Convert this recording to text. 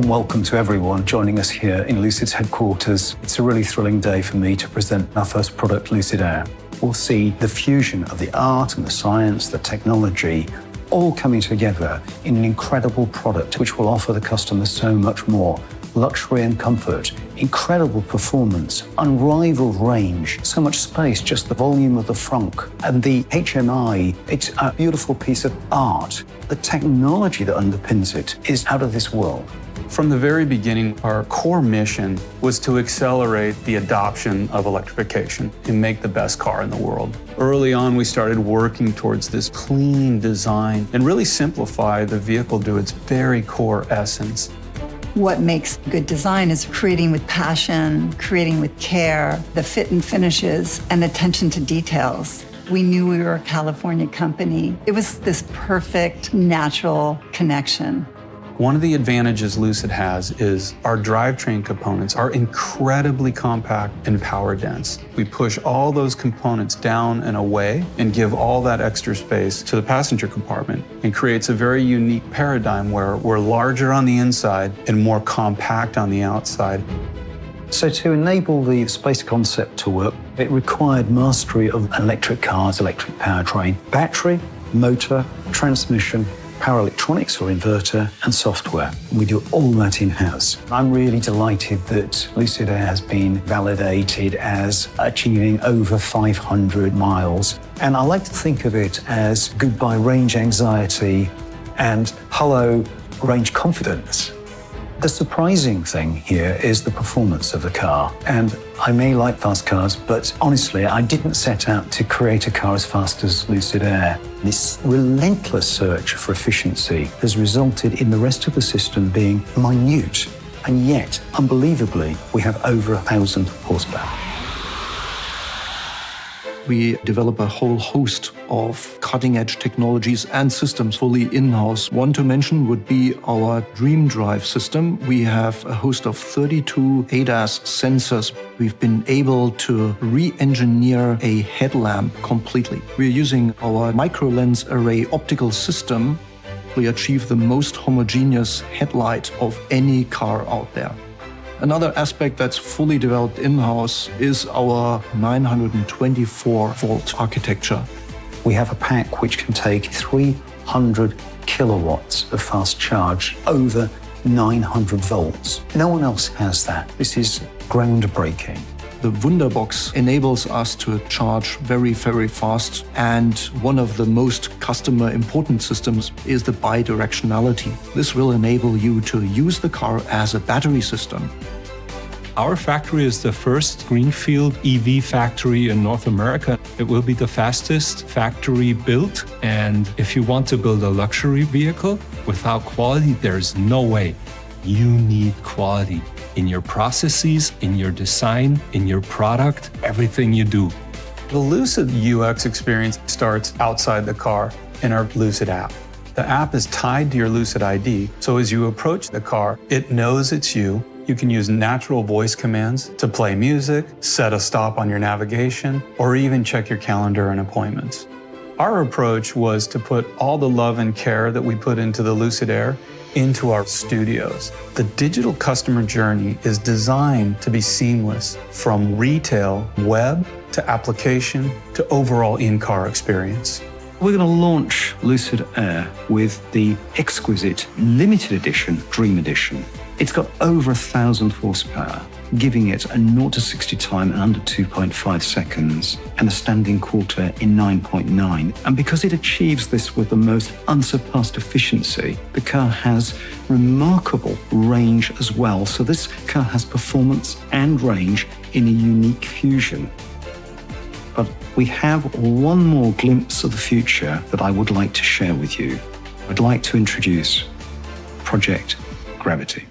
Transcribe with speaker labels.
Speaker 1: warm welcome to everyone joining us here in Lucid's headquarters. It's a really thrilling day for me to present our first product, Lucid Air. We'll see the fusion of the art and the science, the technology, all coming together in an incredible product which will offer the customer so much more. Luxury and comfort, incredible performance, unrivaled range, so much space, just the volume of the frunk. And the HMI, it's a beautiful piece of art. The technology that underpins it is out of this world.
Speaker 2: From the very beginning, our core mission was to accelerate the adoption of electrification and make the best car in the world. Early on, we started working towards this clean design and really simplify the vehicle to its very core essence.
Speaker 3: What makes good design is creating with passion, creating with care, the fit and finishes, and attention to details. We knew we were a California company. It was this perfect, natural connection.
Speaker 2: One of the advantages Lucid has is our drivetrain components are incredibly compact and power dense. We push all those components down and away and give all that extra space to the passenger compartment, and creates a very unique paradigm where we're larger on the inside and more compact on the outside.
Speaker 1: So to enable the space concept to work, it required mastery of electric cars, electric powertrain, battery, motor, transmission, power electronics or inverter, and software. We do all that in-house. I'm really delighted that Lucid Air has been validated as achieving over 500 miles. And I like to think of it as goodbye range anxiety and hello range confidence. The surprising thing here is the performance of the car. And I may like fast cars, but honestly, I didn't set out to create a car as fast as Lucid Air. This relentless search for efficiency has resulted in the rest of the system being minute. And yet, unbelievably, we have over 1,000 horsepower.
Speaker 4: We develop a whole host of cutting-edge technologies and systems fully in-house. One to mention would be our Dream Drive system. We have a host of 32 ADAS sensors. We've been able to re-engineer a headlamp completely. We're using our micro-lens array optical system to achieve the most homogeneous headlight of any car out there. Another aspect that's fully developed in-house is our 924-volt architecture.
Speaker 1: We have a pack which can take 300 kilowatts of fast charge over 900 volts. No one else has that. This is groundbreaking.
Speaker 4: The Wunderbox enables us to charge very, very fast, and one of the most customer important systems is the bidirectionality. This will enable you to use the car as a battery system.
Speaker 5: Our factory is the first greenfield EV factory in North America. It will be the fastest factory built, and if you want to build a luxury vehicle without quality, there's no way. You need quality in your processes, in your design, in your product, everything you do.
Speaker 2: The Lucid UX experience starts outside the car in our Lucid app. The app is tied to your Lucid ID, so as you approach the car, it knows it's you. You can use natural voice commands to play music, set a stop on your navigation, or even check your calendar and appointments. Our approach was to put all the love and care that we put into the Lucid Air into our studios. The digital customer journey is designed to be seamless from retail, web, to application, to overall in-car experience.
Speaker 1: We're going to launch Lucid Air with the exquisite limited edition Dream Edition. It's got over 1,000 horsepower, giving it a 0 to 60 time in under 2.5 seconds and a standing quarter in 9.9. And because it achieves this with the most unsurpassed efficiency, the car has remarkable range as well. So this car has performance and range in a unique fusion. But we have one more glimpse of the future that I would like to share with you. I'd like to introduce Project Gravity.